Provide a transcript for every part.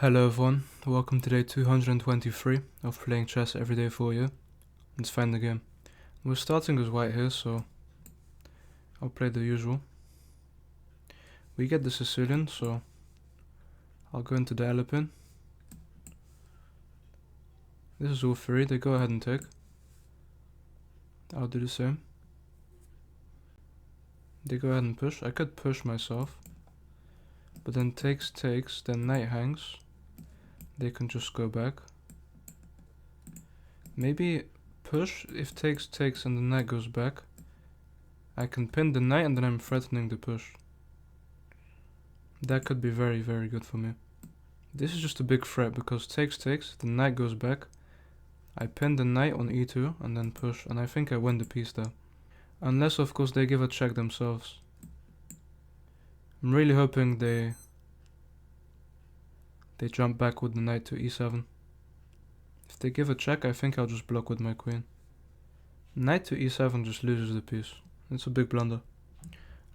Hello everyone, welcome to day 223 of playing chess every day for you. Let's find the game. We're starting as white here, so I'll play the usual. We get the Sicilian, so I'll go into the Alpine. This is all three, they go ahead and take. I'll do the same. They go ahead and push. I could push myself, but then takes, then knight hangs. They can just go back. Maybe push, if takes and the knight goes back. I can pin the knight and then I'm threatening the push. That could be very, very good for me. This is just a big threat because takes, the knight goes back. I pin the knight on e2 and then push, and I think I win the piece there. Unless of course they give a check themselves. I'm really hoping they jump back with the knight to e7. If they give a check, I think I'll just block with my queen. Knight to e7 just loses the piece. It's a big blunder.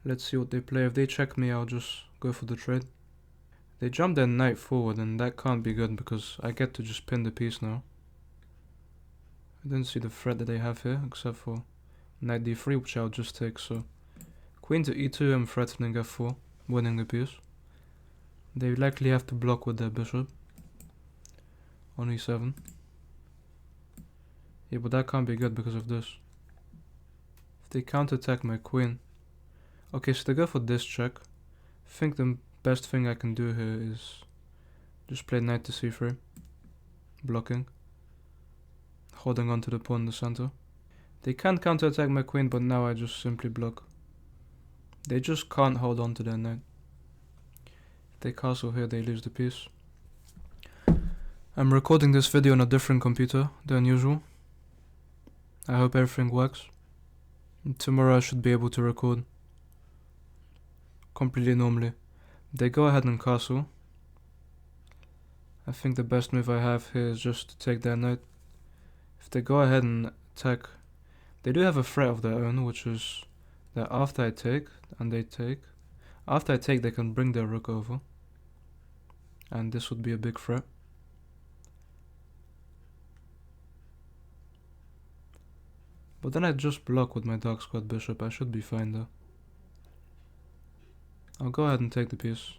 Let's see what they play. If they check me, I'll just go for the trade. They jump their knight forward, and that can't be good because I get to just pin the piece now. I didn't see the threat that they have here, except for knight d3, which I'll just take, so queen to e2, I'm threatening f4, winning the piece. They likely have to block with their bishop on e7. Yeah, but that can't be good because of this. If they counterattack my queen... Okay, so they go for this check. I think the best thing I can do here is just play knight to c3, blocking, holding on to the pawn in the center. They can counterattack my queen, but now I just simply block. They just can't hold on to their knight. If they castle here, they lose the piece. I'm recording this video on a different computer than usual. I hope everything works. And tomorrow I should be able to record completely normally. They go ahead and castle. I think the best move I have here is just to take their knight. If they go ahead and attack, they do have a threat of their own, which is that after I take, and they take, after I take they can bring their rook over. And this would be a big threat. But then I just block with my dark squared bishop, I should be fine there. I'll go ahead and take the piece.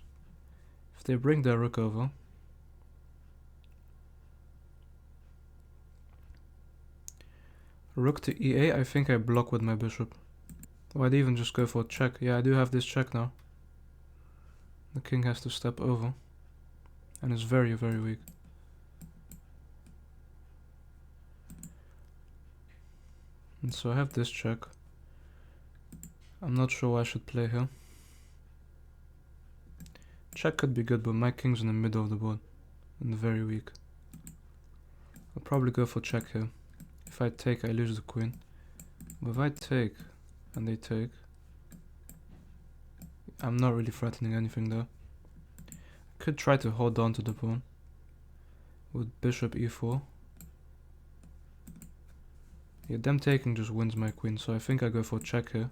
If they bring their rook over, rook to e8, I think I block with my bishop. Or I'd even just go for a check. Yeah, I do have this check now. The king has to step over. And it's very, very weak. And so I have this check. I'm not sure what I should play here. Check could be good, but my king's in the middle of the board. And very weak. I'll probably go for check here. If I take, I lose the queen. But if I take, and they take, I'm not really threatening anything there. I could try to hold on to the pawn with bishop e4. Yeah, them taking just wins my queen, so I think I go for check here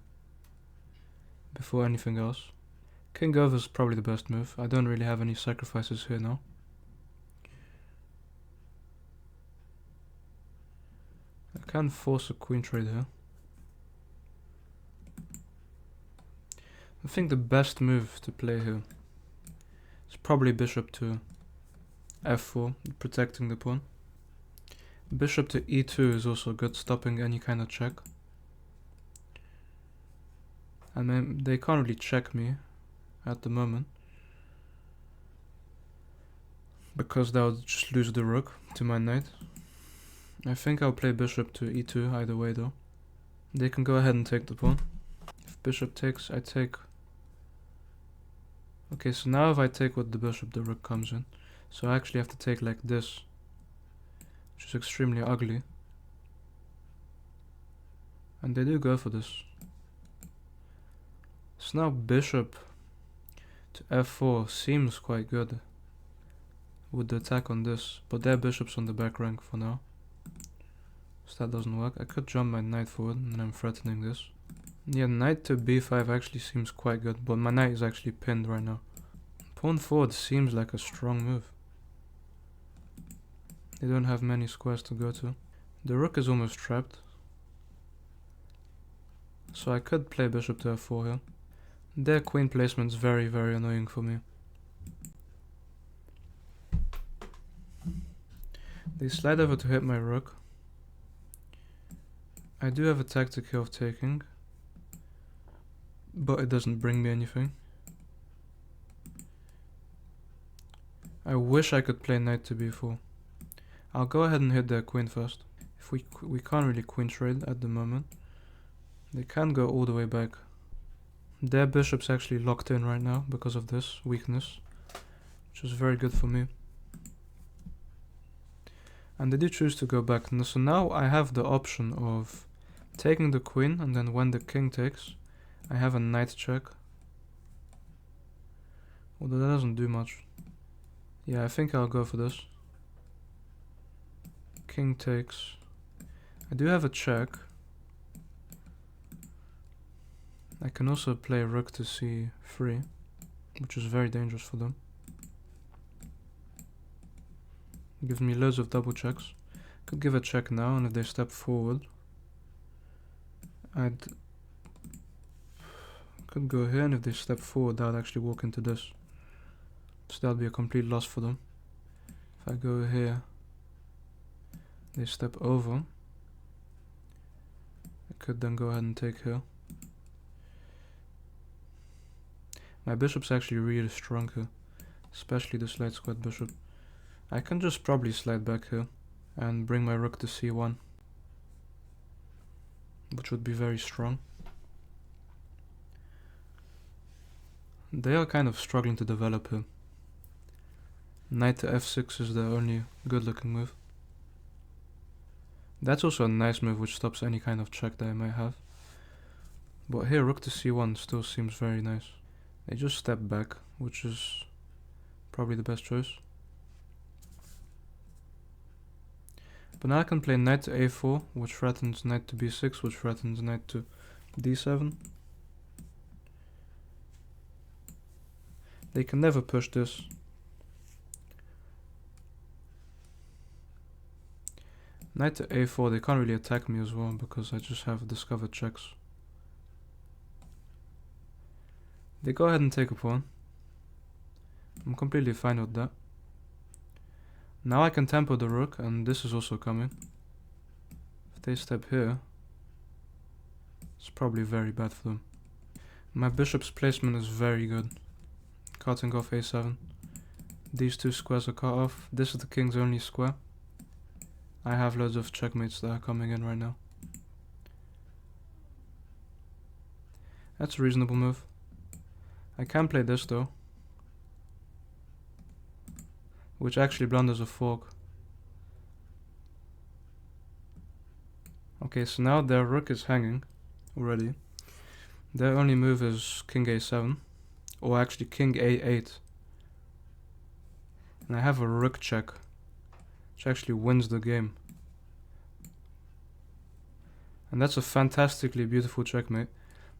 before anything else. King over is probably the best move. I don't really have any sacrifices here now. I can force a queen trade here. I think the best move to play here is probably bishop to f4, protecting the pawn. Bishop to e2 is also good, stopping any kind of check. And then they can't really check me at the moment, because that would just lose the rook to my knight. I think I'll play bishop to e2 either way though. They can go ahead and take the pawn. If bishop takes, I take. Okay, so now if I take with the bishop, the rook comes in. So I actually have to take like this, which is extremely ugly. And they do go for this. So now bishop to f4 seems quite good with the attack on this, but their bishop's on the back rank for now. So that doesn't work. I could jump my knight forward and then I'm threatening this. Yeah, knight to b5 actually seems quite good, but my knight is actually pinned right now. Pawn forward seems like a strong move. They don't have many squares to go to. The rook is almost trapped, so I could play bishop to f4 here. Their queen placement's very, very annoying for me. They slide over to hit my rook. I do have a tactic here of taking, but it doesn't bring me anything. I wish I could play knight to b4. I'll go ahead and hit their queen first. If we can't really queen trade at the moment. They can go all the way back. Their bishop's actually locked in right now because of this weakness, which is very good for me. And they do choose to go back. So now I have the option of taking the queen, and then when the king takes, I have a knight check. Although that doesn't do much. Yeah, I think I'll go for this. King takes. I do have a check. I can also play rook to c3, which is very dangerous for them. Gives me loads of double checks. Could give a check now, and if they step forward, could go here, and if they step forward, I'd actually walk into this. So that would be a complete loss for them. If I go here, they step over. I could then go ahead and take here. My bishop's actually really strong here, especially this light squared bishop. I can just probably slide back here and bring my rook to c1, which would be very strong. They are kind of struggling to develop here. Knight to f6 is the only good looking move. That's also a nice move which stops any kind of check that I might have. But here rook to c1 still seems very nice. They just step back, which is probably the best choice. But now I can play knight to a4, which threatens knight to b6, which threatens knight to d7. They can never push this. Knight to a4, they can't really attack me as well because I just have discovered checks. They go ahead and take a pawn. I'm completely fine with that. Now I can tempo the rook, and this is also coming. If they step here, it's probably very bad for them. My bishop's placement is very good. Cutting off a7. These two squares are cut off. This is the king's only square. I have loads of checkmates that are coming in right now. That's a reasonable move. I can play this though, which actually blunders a fork. Okay, so now their rook is hanging already. Their only move is king a7, or actually king a8. And I have a rook check, which actually wins the game. And that's a fantastically beautiful checkmate.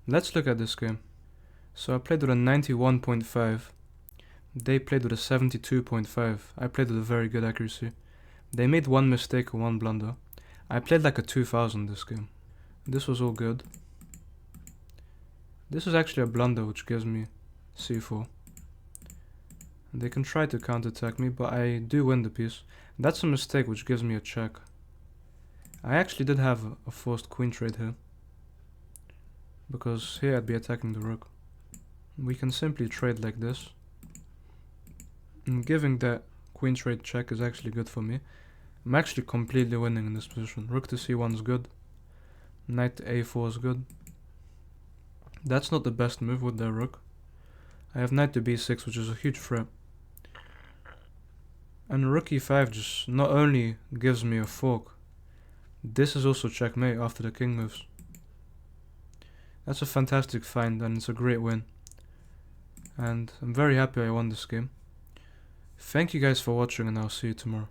Let's look at this game. So I played with a 91.5. They played with a 72.5. I played with a very good accuracy. They made one mistake or one blunder. I played like a 2000 this game. This was all good. This is actually a blunder which gives me c4. And they can try to counterattack me, but I do win the piece. That's a mistake which gives me a check. I actually did have a forced queen trade here, because here I'd be attacking the rook. We can simply trade like this. And giving that queen trade check is actually good for me. I'm actually completely winning in this position. Rook to c1 is good. Knight to a4 is good. That's not the best move with their rook. I have knight to b6, which is a huge threat. And rook e5 just not only gives me a fork, this is also checkmate after the king moves. That's a fantastic find, and it's a great win. And I'm very happy I won this game. Thank you guys for watching, and I'll see you tomorrow.